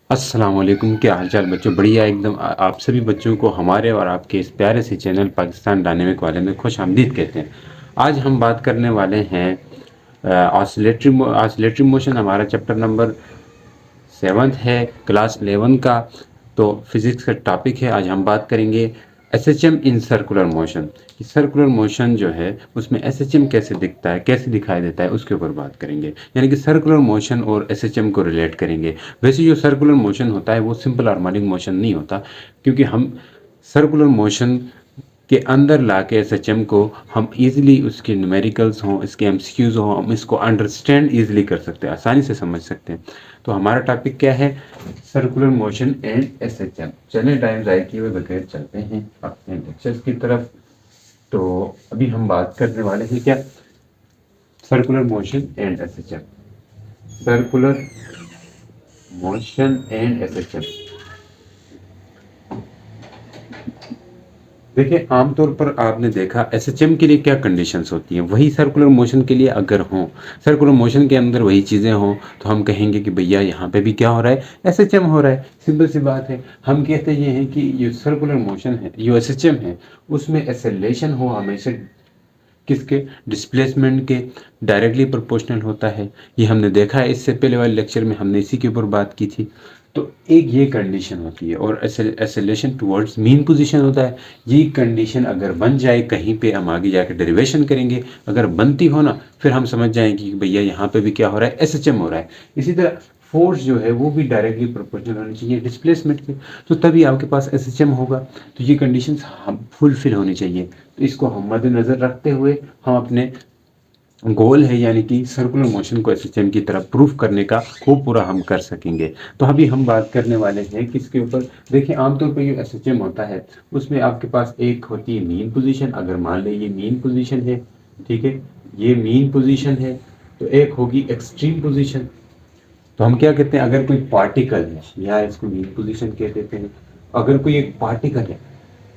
अस्सलाम वालेकुम, क्या हाल चाल बच्चों। बढ़िया एकदम। आप सभी बच्चों को हमारे और आपके इस प्यारे से चैनल पाकिस्तान डायनेमिक वाले में खुश आमदीद कहते हैं। आज हम बात करने वाले हैं ऑसिलेटरी मोशन। हमारा चैप्टर नंबर 7th है, क्लास 11 का। तो फिजिक्स का टॉपिक है। आज हम बात करेंगे एसएचएम इन सर्कुलर मोशन। कि सर्कुलर मोशन जो है उसमें एसएचएम कैसे दिखता है, कैसे दिखाई देता है, उसके ऊपर बात करेंगे। यानी कि सर्कुलर मोशन और एसएचएम को रिलेट करेंगे। वैसे जो सर्कुलर मोशन होता है वो सिंपल हार्मोनिक मोशन नहीं होता, क्योंकि हम सर्कुलर मोशन के अंदर ला के एसएचएम को हम इजीली, उसके न्यूमेरिकल्स हों, इसके एमसीक्यूज हों, हम इसको अंडरस्टैंड इजीली कर सकते हैं, आसानी से समझ सकते हैं। तो हमारा टॉपिक क्या है? Circular motion and SHM. चलिए टाइम ज़ाया किए हुए बगैर चलते हैं अपने लेक्चर्स की तरफ। तो अभी हम बात करने वाले हैं क्या? Circular motion and SHM. Circular motion and SHM. देखिए, आमतौर पर आपने देखा एसएचएम के लिए क्या कंडीशंस होती हैं, वही सर्कुलर मोशन के लिए अगर हों, सर्कुलर मोशन के अंदर वही चीज़ें हों, तो हम कहेंगे कि भैया यहाँ पे भी क्या हो रहा है, एसएचएम हो रहा है। सिंपल सी बात है। हम कहते ये हैं कि ये सर्कुलर मोशन है, ये एसएचएम है, उसमें एक्सेलरेशन हो हमेशा किसके? डिस्प्लेसमेंट के डायरेक्टली प्रोपोर्शनल होता है। ये हमने देखा है, इससे पहले वाले लेक्चर में हमने इसी के ऊपर बात की थी। तो एक ये कंडीशन होती है, और एक्सेलरेशन टुवर्ड्स मीन पोजीशन होता है। ये कंडीशन अगर बन जाए, कहीं पे हम आगे जाकर डेरिवेशन करेंगे, अगर बनती हो ना, फिर हम समझ जाएंगे कि भैया यहाँ पे भी क्या हो रहा है, एसएचएम हो रहा है। इसी तरह फोर्स जो है वो भी डायरेक्टली प्रोपोर्शनल होनी चाहिए डिस्प्लेसमेंट के, तो तभी आपके पास एसएचएम होगा। तो ये कंडीशंस हम फुलफिल होनी चाहिए। तो इसको हम मद्देनज़र रखते हुए हम अपने गोल है, यानी कि सर्कुलर मोशन को एसएचएम की तरफ प्रूफ करने का, वो पूरा हम कर सकेंगे। तो अभी हम बात करने वाले हैं किसके ऊपर? देखिए, आमतौर पर जो एसएचएम होता है उसमें आपके पास एक होती है मीन पोजीशन। अगर मान लें ये मीन पोजीशन है, ठीक है, ये मीन पोजीशन है, तो एक होगी एक्सट्रीम पोजीशन। तो हम क्या कहते हैं, अगर कोई पार्टिकल है, या इसको मीन पोजीशन कह देते हैं। अगर कोई एक पार्टिकल है,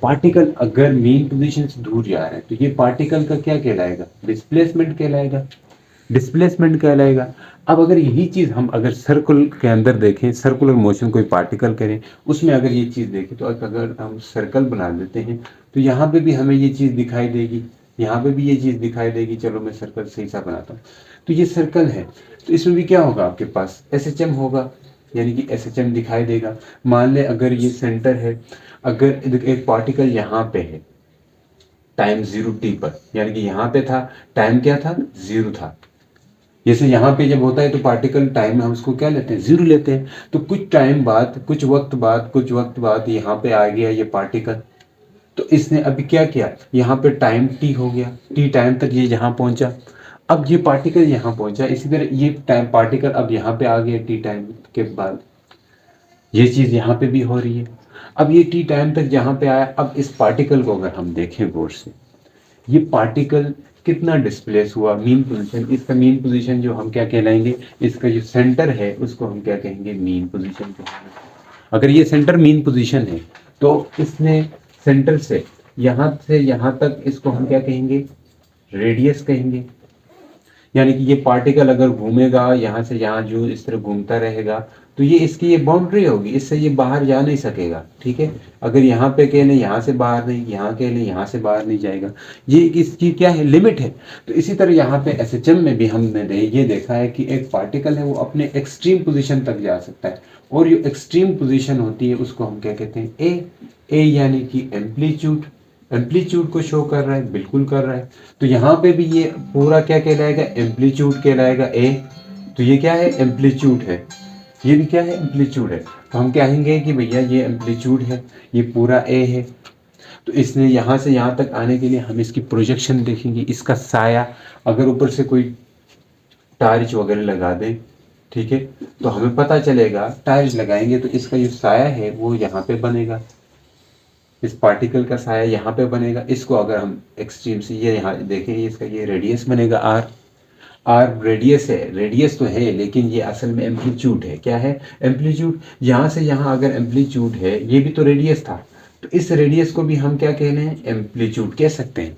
पार्टिकल अगर मेन पोजीशन से दूर जा रहा है, तो ये पार्टिकल का क्या कहलाएगा? डिस्प्लेसमेंट कहलाएगा। डिस्प्लेसमेंट कहलाएगा। अब अगर यही चीज़ हम अगर सर्कल के अंदर देखें, सर्कुलर मोशन कोई पार्टिकल करें, उसमें अगर ये चीज़ देखें, तो अगर हम सर्कल बना देते हैं, तो यहाँ पे भी हमें ये चीज़ दिखाई देगी, यहाँ पे भी ये चीज़ दिखाई देगी। चलो मैं सर्कल सही सा बनाता हूँ। तो ये सर्कल है, तो इसमें भी क्या होगा, आपके पास एसएचएम होगा, यानी कि एसएचएम दिखाई देगा। मान ले अगर ये सेंटर है, अगर एक पार्टिकल यहाँ पे है टाइम 0t पर, यानी कि यहाँ पे था, टाइम क्या था? 0 था। जैसे यहाँ पे जब होता है तो पार्टिकल टाइम हम उसको क्या लेते हैं? 0 लेते हैं। तो कुछ टाइम बाद, कुछ वक्त बाद यहाँ पे आ गया ये पार्टिकल। तो इसने अभी क्या किया, यहाँ पे टाइम t हो गया, t टाइम तक ये यहाँ पहुंचा। अब ये पार्टिकल यहाँ पहुंचा, इसी तरह ये टाइम पार्टिकल अब यहाँ पे आ गया t टाइम के बाद। ये चीज़ यहाँ पे भी हो रही है। अब ये टी टाइम तक जहाँ पे आया, अब इस पार्टिकल को अगर हम देखें गौर से, ये पार्टिकल कितना डिस्प्लेस हुआ? Mean position. इसका मीन पोजीशन जो हम क्या कहलाएंगे, इसका जो सेंटर है उसको हम क्या कहेंगे? मीन पोजीशन कहेंगे। अगर ये सेंटर मीन पोजीशन है, तो इसने सेंटर से यहाँ तक इसको हम क्या कहेंगे? रेडियस कहेंगे। यानी कि ये पार्टिकल अगर घूमेगा यहाँ से यहाँ, जो इस तरह घूमता रहेगा, तो ये इसकी ये बाउंड्री होगी, इससे ये बाहर जा नहीं सकेगा। ठीक है, अगर यहाँ पे कह लें यहाँ से बाहर नहीं, यहाँ कह लें यहाँ से बाहर नहीं जाएगा, ये इसकी क्या है? लिमिट है। तो इसी तरह यहाँ पे एसएचएम में भी हमने ये देखा है कि एक पार्टिकल है वो अपने एक्सट्रीम पोजीशन तक जा सकता है, और जो एक्सट्रीम पोजीशन होती है उसको हम क्या कहते हैं? ए यानी कि एम्पलीट्यूड। एम्पलीट्यूड को शो कर रहा है, बिल्कुल कर रहा है। तो यहाँ पे भी ये पूरा क्या कहलाएगा? एम्पलीट्यूड कहलाएगा ए। तो ये क्या है? एम्पलीट्यूड है। ये भी क्या है? एम्पलीट्यूड है। तो हम कहेंगे कि भैया ये एम्पलीट्यूड है, ये पूरा ए है। तो इसने यहाँ से यहाँ तक आने के लिए हम इसकी प्रोजेक्शन देखेंगे, इसका साया। अगर ऊपर से कोई टार्च वगैरह लगा दें, ठीक है, तो हमें पता चलेगा, टार्च लगाएंगे तो इसका जो साया है वो यहाँ पे बनेगा, इस पार्टिकल का साया यहाँ पे बनेगा। इसको अगर हम एक्सट्रीम से ये यहाँ देखें, इसका ये रेडियस बनेगा आर। आर रेडियस है, रेडियस तो है, लेकिन ये असल में एम्पलीट्यूड है। क्या है? एम्पलीट्यूड। यहाँ से यहाँ अगर एम्पलीट्यूड है, ये भी तो रेडियस था, तो इस रेडियस को भी हम क्या कह रहे हैं? एम्पलीट्यूड कह सकते हैं।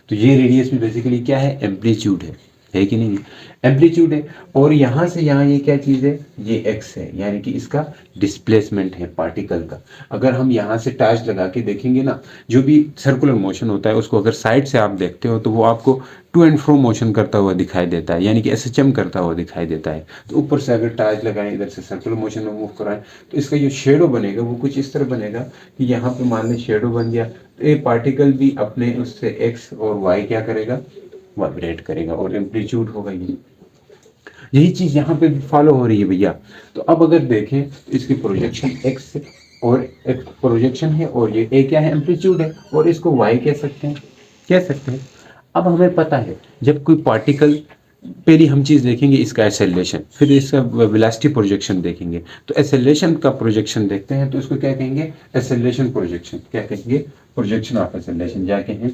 तो ये रेडियस भी बेसिकली क्या है? एम्पलीट्यूड है। है कि नहीं, एम्पलीट्यूड है। और यहाँ से यहाँ ये क्या चीज़ है, ये एक्स है, यानी कि इसका डिस्प्लेसमेंट है पार्टिकल का। अगर हम यहाँ से टॉर्च लगा के देखेंगे ना, जो भी सर्कुलर मोशन होता है उसको अगर साइड से आप देखते हो तो वो आपको टू एंड फ्रो मोशन करता हुआ दिखाई देता है, यानी कि एसएचएम करता हुआ दिखाई देता है। तो ऊपर से अगर टॉर्च लगाएं, इधर से सर्कुलर मोशन में मूव कराएं, तो इसका जो शेडो बनेगा वो कुछ इस तरह बनेगा कि यहाँ पे मान लें शेडो बन गया, तो ये पार्टिकल भी अपने उससे एक्स और वाई क्या करेगा, वाइब्रेट करेगा, और एम्पलीट्यूड होगा ये। यही चीज यहाँ पे भी फॉलो हो रही है भैया। तो अब अगर देखें तो इसकी प्रोजेक्शन एक्स और एक प्रोजेक्शन है, और ये ए क्या है, एम्पलीट्यूड है, और इसको वाई कह सकते हैं, कह सकते हैं। अब हमें पता है जब कोई पार्टिकल, पहली हम चीज देखेंगे इसका एसेलेरेशन, फिर इसका वेलोसिटी प्रोजेक्शन देखेंगे। तो एसेलेरेशन का प्रोजेक्शन देखते हैं तो इसको क्या कहेंगे, एसेलेरेशन प्रोजेक्शन। क्या कहेंगे, प्रोजेक्शन ऑफ एसेलेरेशन, क्या कहें,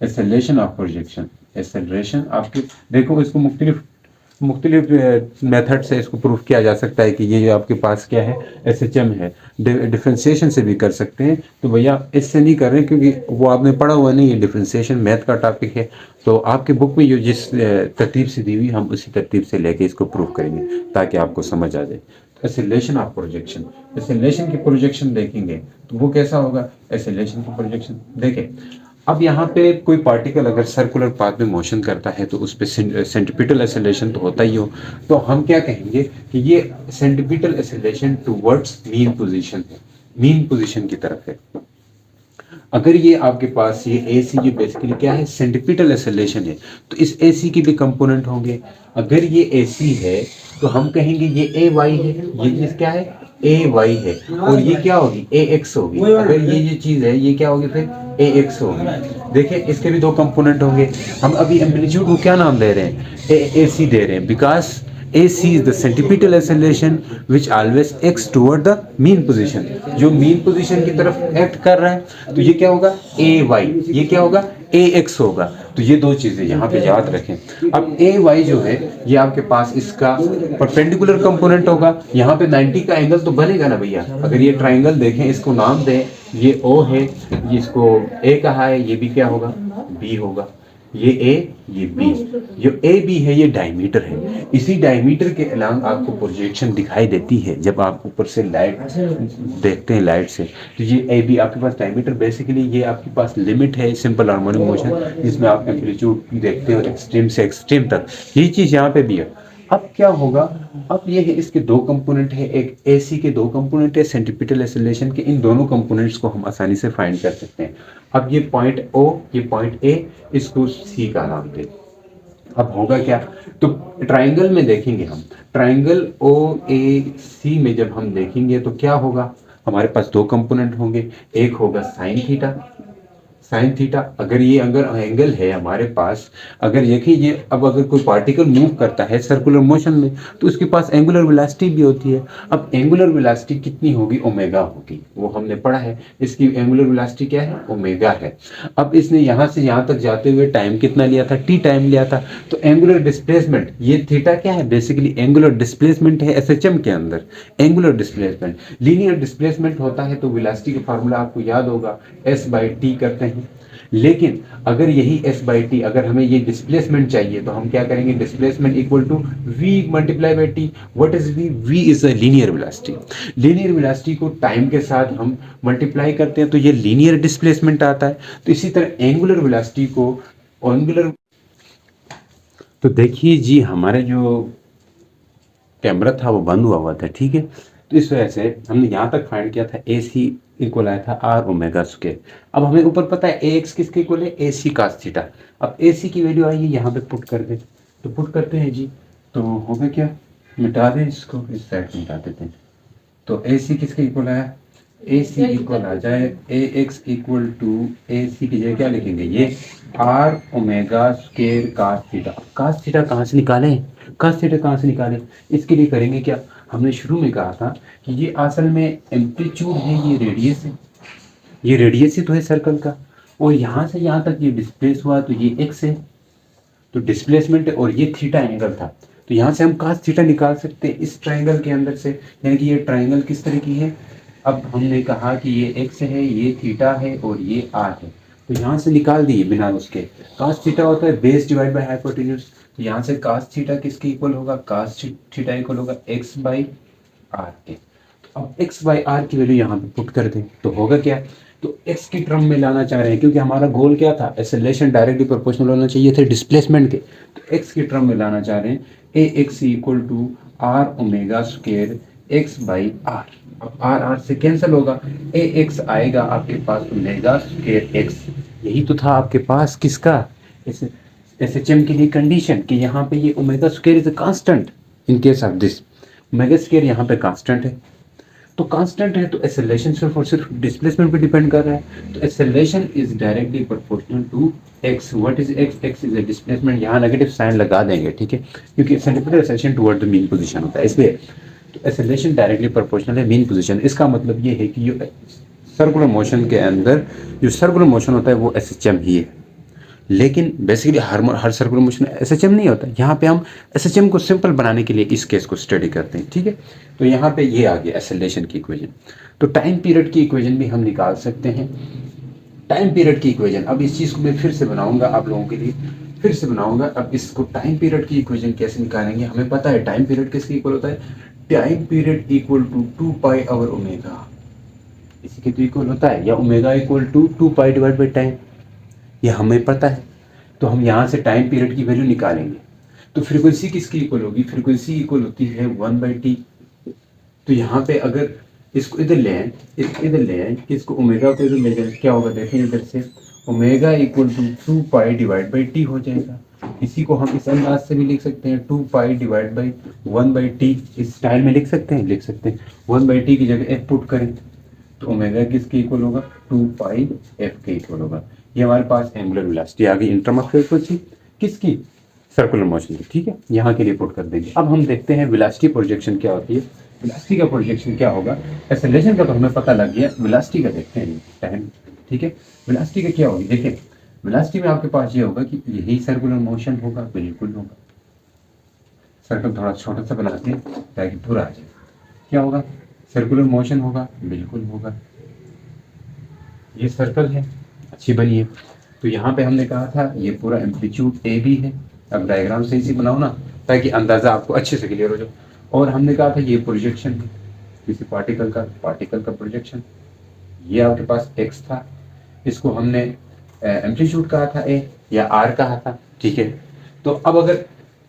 एसेलेरेशन ऑफ प्रोजेक्शन। एसेलेरेशन आपके देखो, इसको मुख्तलिफ मुख्तलिफ मेथड से इसको प्रूफ किया जा सकता है कि ये जो आपके पास क्या है, एसएचएम है। डिफ्रेंसिएशन से भी कर सकते हैं, तो भैया इससे नहीं कर रहे हैं क्योंकि वो आपने पढ़ा हुआ नहीं है, डिफ्रेंसिएशन मैथ का टॉपिक है। तो आपके बुक में जो जिस तरतीब से दी हुई, हम उसी तरतीब से लेके इसको प्रूफ करेंगे ताकि आपको समझ आ जाए। एसेलेरेशन ऑफ प्रोजेक्शन, एसेलेरेशन की प्रोजेक्शन देखेंगे तो वो कैसा होगा, एसेलेरेशन की प्रोजेक्शन देखें। अब यहाँ पे कोई पार्टिकल अगर सर्कुलर पाथ में मोशन करता है तो उस पर सेंट्रीपिटल एसेलेरेशन तो होता ही हो, तो हम क्या कहेंगे कि ये centripetal acceleration towards mean position है, मीन पोजीशन की तरफ है। अगर ये आपके पास ये ए सी, ये बेसिकली क्या है, सेंट्रीपिटल एसेलेरेशन है, तो इस ए सी के भी कंपोनेंट होंगे। अगर ये ए सी है तो हम कहेंगे ये ए वाई है, ये चीज क्या है, ए वाई है, और ये क्या होगी, ए एक्स होगी। अगर ये चीज है, ये क्या होगी, फिर ए एक्स होगी। देखिए इसके भी दो कंपोनेंट होंगे। हम अभी एम्पलीट्यूड को क्या नाम दे रहे हैं, ए सी दे रहे हैं, because AC is the centripetal acceleration which always acts toward the mean position, जो mean position की तरफ एक्ट कर रहा है। तो ये क्या होगा, AY, ये क्या होगा, AX होगा। तो ये दो चीजें यहाँ पे याद रखें। अब AY जो है ये आपके पास इसका परपेंडिकुलर कंपोनेंट होगा। यहाँ पे 90 का एंगल तो बनेगा ना भैया। अगर ये ट्राइंगल देखें, इसको नाम दें, ये O है, ये इसको A कहा है, ये भी क्या होगा, B होगा। ये ए, ये बी, जो ए बी है ये डायमीटर है। इसी डायमीटर के अलांग आपको प्रोजेक्शन दिखाई देती है जब आप ऊपर से लाइट देखते हैं, लाइट से। तो ये ए बी आपके पास डायमीटर, बेसिकली ये आपके पास लिमिट है सिंपल हार्मोनिक मोशन, जिसमें आप एम्पलीट्यूड देखते हो एक्सट्रीम से एक्सट्रीम तक। यही चीज यहाँ पे भी है। अब क्या होगा, अब ये है, इसके दो कंपोनेंट है, एक एसी के दो कंपोनेंट है सेंट्रीपिटल एसेलेरेशन के। इन दोनों कंपोनेंट्स को हम आसानी से फाइंड कर सकते हैं। अब ये पॉइंट ओ, ये पॉइंट ए, इसको सी का नाम दे। अब होगा क्या, तो ट्राइंगल में देखेंगे हम, ट्राइंगल ओ ए सी में जब हम देखेंगे तो क्या होगा, हमारे पास दो कंपोनेंट होंगे। एक होगा साइन थीटा, साइन थीटा। अगर ये एंगल है हमारे पास, अगर देखिए ये, अब अगर कोई पार्टिकल मूव करता है सर्कुलर मोशन में तो उसके पास एंगुलर वेलोसिटी भी होती है। अब एंगुलर वेलोसिटी कितनी होगी, ओमेगा होगी, वो हमने पढ़ा है। इसकी एंगुलर वेलोसिटी क्या है, ओमेगा है। अब इसने यहाँ से यहाँ तक जाते हुए टाइम कितना लिया था, टी टाइम लिया था। तो एंगुलर डिस्प्लेसमेंट, ये थीटा क्या है, बेसिकली एंगुलर डिस्प्लेसमेंट है एसएचएम के अंदर। एंगुलर डिस्प्लेसमेंट, लीनियर डिस्प्लेसमेंट होता है तो वेलोसिटी का फार्मूला आपको याद होगा, s/t करते हैं। लेकिन अगर यही s/t, अगर हमें ये डिस्प्लेसमेंट चाहिए तो हम क्या करेंगे, displacement equal to v multiply by t। What is v, v is a linear velocity. Linear velocity को टाइम के साथ हम मल्टीप्लाई करते हैं तो ये लीनियर डिस्प्लेसमेंट आता है। तो इसी तरह एंगुलर वेलोसिटी को एंगुलर, तो देखिए जी हमारे जो कैमरा था वो बंद हुआ था, ठीक है। तो इस वजह से हमने यहाँ तक फाइंड किया था ए सी इक्वल आया था आर ओमेगा स्क्वायर। अब हमें ऊपर पता है ए एक्स किसके इक्वल है, ए सी कास थीटा। अब ए सी की वैल्यू आई है यहाँ पे पुट कर दे, तो पुट करते हैं जी, तो होगा क्या, मिटा दें इसको, इस साइड मिटा देते हैं। तो ए सी किसके इक्वल आया, ए सी इक्वल आ जाए A x equal to, A C की जगह क्या लिखेंगे, ये R omega square cos theta. Cos theta कहाँ से निकालें, कास थीटा कहाँ से निकालें, इसके लिए करेंगे क्या, हमने शुरू में कहा था कि ये असल में एम्पलीट्यूड है, ये रेडियस है, ये रेडियस ही तो है सर्कल का, और यहाँ से यहाँ तक ये डिस्प्लेस हुआ तो ये एक्स है, तो डिस्प्लेसमेंट है, और ये थीटा एंगल था। तो यहाँ से हम कास थीटा निकाल सकते हैं इस ट्राइंगल के अंदर से, यानी कि ये ट्राइंगल किस तरह की है। अब हमने कहा कि ये एक्स है, ये थीटा है और ये आर है। तो यहाँ से निकाल दिए बिना उसके। कास थीटा होता है बेस डिवाइड बाय हाइपोटेन्यूज, तो यहाँ से कास थीटा किसके इक्वल होगा, कास थीटा इक्वल होगा एक्स बाई आर के। अब x बाई आर की वैल्यू यहाँ पे पुट कर दें तो होगा क्या, तो x की टर्म में लाना चाह रहे हैं क्योंकि हमारा गोल क्या था, एक्सेलरेशन डायरेक्टली प्रोपोर्शनल होना चाहिए थे डिस्प्लेसमेंट के, तो x की टर्म में लाना चाह रहे हैं a x equal to r omega square x by r. अब आर आर से कैंसिल होगा, ए एक्स आएगा आपके पास ओमेगा स्क्वायर एक्स, यही तो था आपके पास किसका, एस एच एम के लिए कंडीशन कि यहाँ पे ये omega square is a constant in case of this, omega square यहाँ पे कांस्टेंट है, तो कांस्टेंट है तो एक्सेलरेशन सिर्फ डिस्प्लेसमेंट पे डिपेंड कर रहा है, तो acceleration is directly proportional to X. What is X, X is a displacement, यहाँ नेगेटिव साइन लगा देंगे, ठीक है, क्योंकि centripetal acceleration toward the mean position होता है इसलिए, तो एक्सेलरेशन डायरेक्टली प्रोपोर्शनल है मीन पोजीशन। इसका मतलब ये है कि जो सर्कुलर मोशन के अंदर जो सर्कुलर मोशन होता है वो एसएचएम ही है, लेकिन बेसिकली हर सर्कुलर मोशन एसएचएम नहीं होता। यहाँ पे हम एसएचएम को सिंपल बनाने के लिए इस केस को स्टडी करते हैं, ठीक है। तो यहाँ पे ये आ गया एक्सेलरेशन की इक्वेशन। तो टाइम पीरियड की इक्वेशन भी हम निकाल सकते हैं, टाइम पीरियड की इक्वेशन। अब इस चीज़ को मैं फिर से बनाऊंगा आप लोगों के लिए, फिर से बनाऊंगा। अब इसको टाइम पीरियड की इक्वेशन कैसे निकालेंगे, हमें पता है टाइम पीरियड किसके इक्वल होता है, time period equal to 2 pi over omega, इसी के तो इक्वल होता है, या omega equal to 2 pi divide by time, ये हमें पता है। तो हम यहाँ से टाइम पीरियड की वैल्यू निकालेंगे, तो फ्रीक्वेंसी किसकी इक्वल होगी, फ्रीक्वेंसी इक्वल होती है 1/t। तो यहाँ पे अगर इसको इधर ले आए, इसको इधर ले आए, इसको ओमेगा को इधर ले जाए, क्या होगा देखें इधर से, omega equal to 2 pi divide by T हो जाएगा। इसी को हम इस अंदाज से भी लिख सकते हैं, 2 पाई डिवाइड बाई 1/t, इस स्टाइल में लिख सकते हैं, लिख सकते हैं 1/t की जगह f पुट करें तो ओमेगा किसके इक्वल होगा, 2 पाई f के इक्वल होगा। ये हमारे पास एंगुलर वेलोसिटी आ गई इन टर्म ऑफ फ्रीक्वेंसी किसकी, सर्कुलर मोशन की, ठीक है, यहाँ के लिए पुट कर देंगे। अब हम देखते हैं वेलोसिटी प्रोजेक्शन क्या होती है, वेलोसिटी का प्रोजेक्शन क्या होगा। एक्सेलरेशन का तो हमें पता लग गया, वेलोसिटी का देखते हैं टाइम, ठीक है। वेलोसिटी का क्या होगी, देखिए वेलोसिटी में आपके पास ये होगा कि यही सर्कुलर मोशन होगा, बिल्कुल होगा। सर्कल थोड़ा छोटा सा बनाते हैं ताकि पूरा आ जाए, क्या होगा, सर्कुलर मोशन होगा, बिल्कुल होगा। ये सर्कल है, अच्छी बनी है। तो यहाँ पे हमने कहा था ये पूरा एम्पलीट्यूड ए बी है। अब डायग्राम सही से बनाओ ना ताकि अंदाज़ा आपको अच्छे से क्लियर हो जाए। और हमने कहा था ये प्रोजेक्शन है किसी पार्टिकल का प्रोजेक्शन, ये आपके पास एक्स था, इसको हमने एम्पलीट्यूड कहा था ए या आर कहा था, ठीक है। तो अब अगर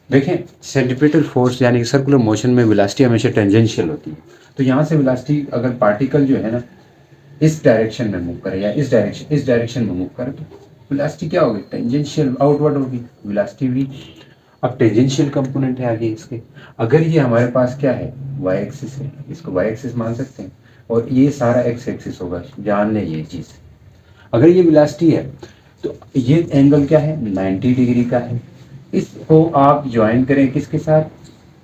देखें सेंट्रीपिटल फोर्स यानी कि सर्कुलर मोशन में वेलोसिटी हमेशा टेंजेंशियल होती है, तो यहाँ से वेलोसिटी अगर पार्टिकल जो है ना इस डायरेक्शन में मूव करे या इस डायरेक्शन में मूव करे तो वेलोसिटी क्या होगी, टेंजेंशियल आउटवर्ड होगी वेलोसिटी भी। अब टेंजेंशियल कंपोनेंट है आगे इसके, अगर ये हमारे पास क्या है वाई एक्सिस है, इसको वाई एक्सिस मान सकते हैं, और ये सारा एक्स एक्सिस होगा, जान ले ये चीज़। अगर ये वेलोसिटी है तो ये एंगल क्या है 90 डिग्री का है, इसको आप ज्वाइन करें किसके साथ,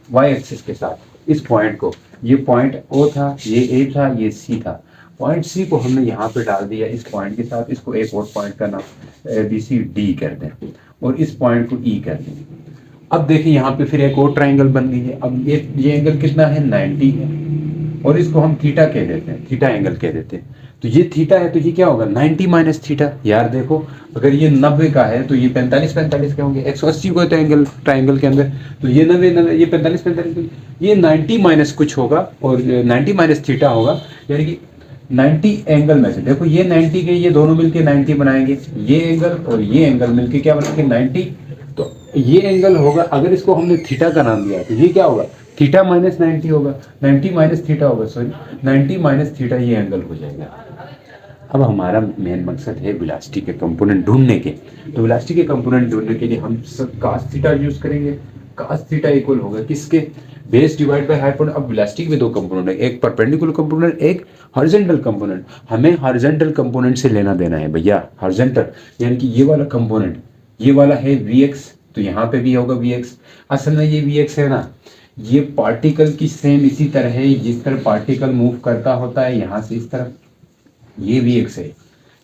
वाई एक्सिस के साथ, इस पॉइंट को, ये पॉइंट ओ था, ये ए था, ये सी था, पॉइंट सी को हमने यहाँ पे डाल दिया इस पॉइंट के साथ, इसको एक और पॉइंट का नाम बी सी डी कर दें और इस पॉइंट को ई कर दें। अब देखिए यहाँ पे फिर एक और ट्राइंगल बन गई है। अब ये एंगल कितना है 90 है और इसको हम थीटा कह देते हैं, थीटा एंगल कह देते हैं। तो ये थीटा है तो ये क्या होगा 90 माइनस थीटा। यार देखो अगर ये 90 का है तो ये 45 के होंगे, 180 को तो एंगल ट्राइंगल के अंदर, तो ये 90 ये 45 ये 90 माइनस कुछ होगा और 90 माइनस थीटा होगा, यानी कि 90 एंगल में से देखो ये 90 के ये दोनों मिलके 90 बनाएंगे, ये एंगल और ये एंगल मिलके क्या बनाएंगे 90। तो ये एंगल होगा, अगर इसको हमने थीटा का नाम दिया तो ये क्या होगा थीटा माइनस 90 होगा, 90 माइनस थीटा होगा, सॉरी 90 माइनस थीटा ये एंगल हो जाएगा। अब हमारा मेन मकसद है वेलोसिटी के कंपोनेंट ढूंढने के, तो वेलोसिटी के कंपोनेंट ढूंढने के लिए हम cos थीटा यूज करेंगे। cos थीटा इक्वल होगा किसके, बेस डिवाइड बाय हाइपोटेन्यूज। अब वेलोसिटी के दो कंपोनेंट है, एक परपेंडिकुलर कंपोनेंट, एक हॉरिजॉन्टल कंपोनेंट। हमें हॉरिजॉन्टल कंपोनेंट से लेना देना है भैया, हॉरिजॉन्टल यानी कि ये वाला कंपोनेंट, ये वाला है Vx, तो यहाँ पे भी होगा Vx। असल में ये Vx है ना, ये पार्टिकल की सेम इसी तरह है जिस तरह पार्टिकल मूव करता होता है यहाँ से इस तरफ, ये Vx है।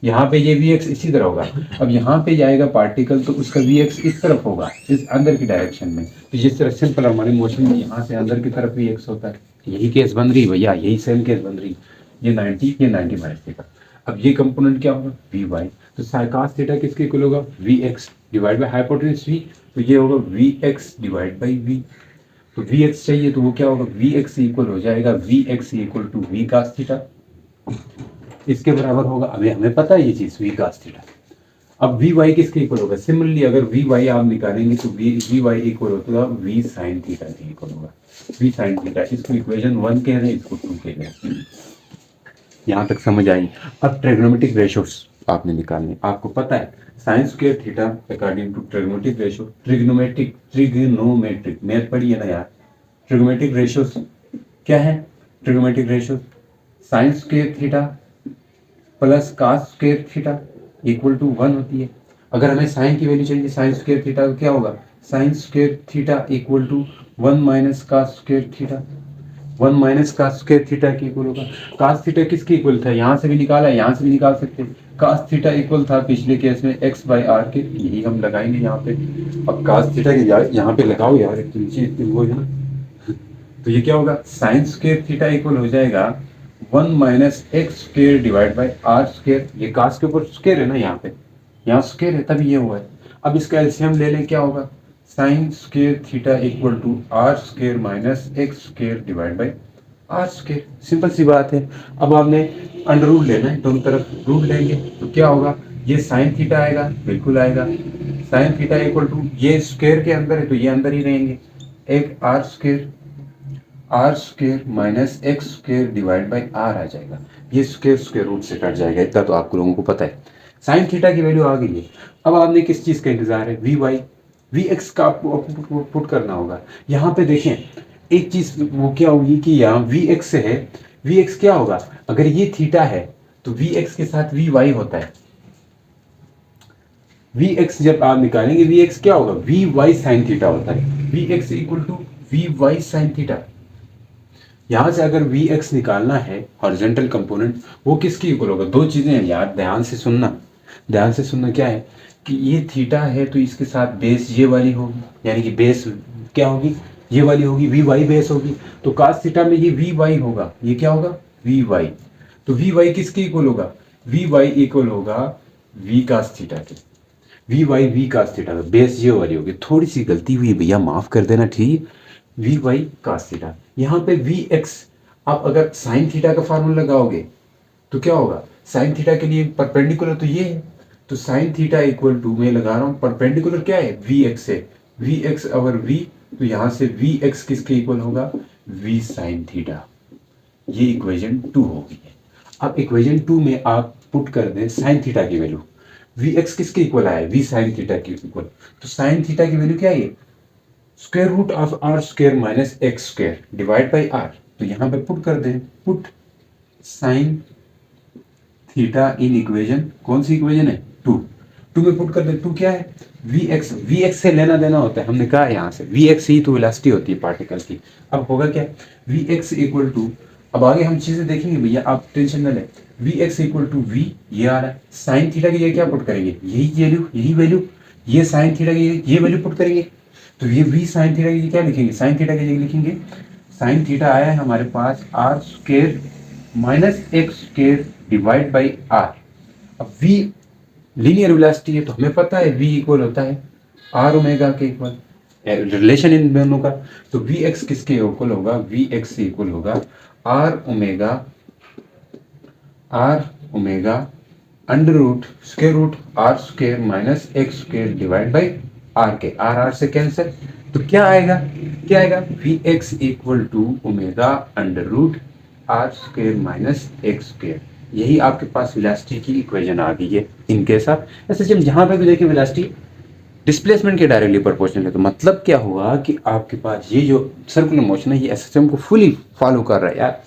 यहाँ पे ये Vx इसी तरह होगा। अब यहाँ पे जाएगा पार्टिकल तो उसका Vx इस तरफ होगा, इस अंदर की डायरेक्शन में। तो जिस तरह सिंपल हमारे मोशन में यहाँ से अंदर की तरफ Vx होता है, यही केस बन रही भैया, यही सेम केस बन रही। ये 90 माइनस थीटा। अब ये कंपोनेंट क्या होगा वी वाई, तो cos थीटा किसके इक्वल होगा we X divide by hypotenuse V, तो ये होगा we X divide by V, तो वी एक्स चाहिए तो वो क्या होगा वी एक्स इक्वल हो जाएगा V x equal to V cos theta, इसके बराबर होगा। अभी हमें पता है ये चीज वी कास थीटा। अब वी वाई किसके इक्वल होगा, सिमिलरली अगर वी वाई आप निकालेंगे तो वी वाई इक्वल होगा वी साइन थीटा के इक्वल होगा, वी साइन थीटा, इसको इक्वेशन 1 कह रहे हैं, इसको 2 कह रहे हैं। यहाँ तक समझ आई। अब ट्रिग्नोमेट्रिक रेशियोस आपने निकालने, आपको पता है sine square theta according to trigonometric ratio, trigonometric math पढ़ी है ना यार, ट्रिग्नोमेट्रिक रेशियोस क्या है, trigonometric ratio sine square theta plus cos square theta equal to 1 होती है। अगर हमें साइन की वैल्यू चाहिए साइन स्क्वायर थीटा तो क्या होगा sine square theta equal to 1 minus cos square theta, 1 minus cos square theta के इक्वल होगा। कॉस थीटा किसके इक्वल था, यहाँ से भी निकाला है, यहाँ से भी निकाल सकते हैं। कॉस थीटा इक्वल था पिछले केस में x बाई आर के, यही हम लगाएंगे यहाँ पे। अब कॉस थीटा के यहाँ पे लगाओ यार, एक नीचे इतनी वो है ना, तो ये क्या होगा साइन स्क्वायर थीटा इक्वल हो जाएगा 1 minus x square divide by r square, ये कॉस के ऊपर स्क्वायर है ना, यहाँ स्क्वायर है तभी ये हुआ है। अब इसका एलसीएम ले लें, क्या होगा sine square theta equal to r square minus x square divide by r square, simple सी बात है। अब आपने अंडर रूट लेना है, दोनों तरफ रूट लेंगे तो क्या होगा ये साइन थीटा आएगा, बिल्कुल आएगा, साइन थीटा इक्वल टू ये स्क्वायर के अंदर है तो ये अंदर ही रहेंगे, एक r square minus x square divide by r आ जाएगा, ये स्क्वायर रूट से कट जाएगा, इतना तो आपको लोगों को पता है। साइन थीटा की वैल्यू आ गई है। अब आपने किस चीज का इंतजार है वी वाई, वी एक्स का आपको पुट करना होगा। यहाँ पे देखें एक चीज वो क्या होगी कि यहाँ वी एक्स है, वी एक्स क्या होगा अगर ये थीटा है तो वी एक्स के साथ वी वाई होता है, वी एक्स जब आप निकालेंगे वी एक्स क्या होगा वी वाई साइन थीटा होता है, v x equal to v y sine theta. यहां से अगर वी एक्स निकालना है हॉरिजॉन्टल कंपोनेंट, वो किसकी इक्वल होगा, दो चीजें हैं यार, ध्यान से सुनना, ध्यान से सुनना, क्या है कि ये थीटा है तो इसके साथ बेस ये वाली होगी, यानी कि बेस क्या होगी ये वाली होगी, वी वाई बेस होगी, तो कास थीटा में ये वी वाई होगा, ये क्या होगा वी वाई, तो वी वाई किसके इक्वल होगा वी वाई इक्वल होगा वी कास थीटा के, v y v cos theta का बेस ये वाली होगी। थोड़ी सी गलती हुई भैया माफ कर देना, ठीक, वी वाई कास थीटा, यहाँ पे वी एक्स, आप अगर साइन थीटा का फार्मूला लगाओगे तो क्या होगा साइन थीटा के लिए परपेंडिकुलर तो ये है, तो साइन थीटा इक्वल टू मैं लगा रहा हूँ परपेंडिकुलर क्या है वी एक्स है, वी एक्स अवर वी, तो यहाँ से वी एक्स किसके इक्वल होगा वी साइन थीटा, ये इक्वेशन 2 हो गई है। अब इक्वेशन 2 में आप पुट कर दें साइन थीटा की वैल्यू, वी एक्स किसके इक्वल आया वी साइन थीटा के इक्वल, तो साइन थीटा की वैल्यू क्या है square root of r square minus x square divide by r, तो यहाँ पे पुट कर दें, put sine theta in equation, कौन सी इक्वेशन है 2 में पुट कर दे, 2 क्या है वी एक्स से लेना देना होता है, हमने कहा यहाँ से वी एक्स ही तो वेलोसिटी होती है पार्टिकल की। अब होगा क्या वी एक्स इक्वल टू, अब आगे हम चीजें देखेंगे भैया आप टेंशन न लें, v x equal to v ये आ रहा है, साइन थीटा की जगह क्या पुट करेंगे यही वैल्यू, ये साइन थीटा की ये वैल्यू पुट करेंगे, तो ये वी साइन थीटा की क्या लिखेंगे साइन थीटा की जगह लिखेंगे साइन थीटा आया है हमारे पास r square minus x square divide by r. अब v लीनियर वेलोसिटी है तो हमें पता है v इक्वल होता है आर ओमेगा के इक्वल, रिलेशन इन दोनों का, तो वी एक्स किसके इक्वल होगा वी एक्स इक्वल होगा r omega under root square root r square minus x square divide by r के, आर से कैंसिल, तो क्या आएगा v x equal to omega under root r square minus x square, यही आपके पास velocity की equation आ गई है इनके साथ। ऐसे जब जहां पे भी देखिए वेलोसिटी डिस्प्लेसमेंट के डायरेक्टली प्रोपोर्शनल है, तो मतलब क्या हुआ कि आपके पास ये जो सर्कुलर मोशन है ये एसएचएम को फुली फॉलो कर रहा है यार,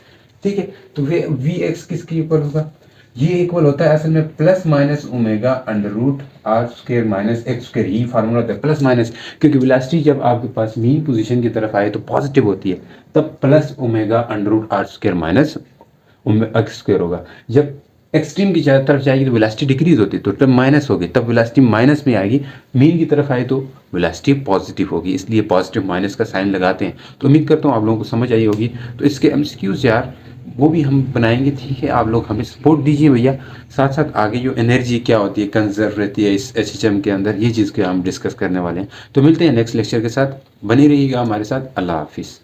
ठीक है। तो वी एक्स किसके इक्वल होगा, ये इक्वल होता है असल में plus minus omega under root r square minus x square, यही फार्मूला होता है प्लस माइनस, क्योंकि वेलोसिटी जब आपके पास मीन पोजीशन की तरफ आए तो पॉजिटिव होती है, तब plus omega under root r square minus x square होगा, जब एक्सट्रीम की तरफ जाएगी तो वेलोसिटी डिक्रीज होती है, तो तब माइनस होगी, तब वेलोसिटी माइनस में आएगी। मीन की तरफ आए तो वेलोसिटी पॉजिटिव होगी, इसलिए पॉजिटिव माइनस का साइन लगाते हैं। तो उम्मीद करता हूँ आप लोगों को समझ आई होगी। तो इसके एमसीक्यूज यार वो भी हम बनाएंगे, ठीक है। आप लोग हमें सपोर्ट दीजिए भैया। साथ साथ आगे जो एनर्जी क्या होती है, कंजर्व रहती है इस एचएचएम के अंदर, ये चीज़ के हम डिस्कस करने वाले हैं। तो मिलते हैं नेक्स्ट लेक्चर के साथ, बनी रहिएगा हमारे साथ। अल्लाह हाफिज़।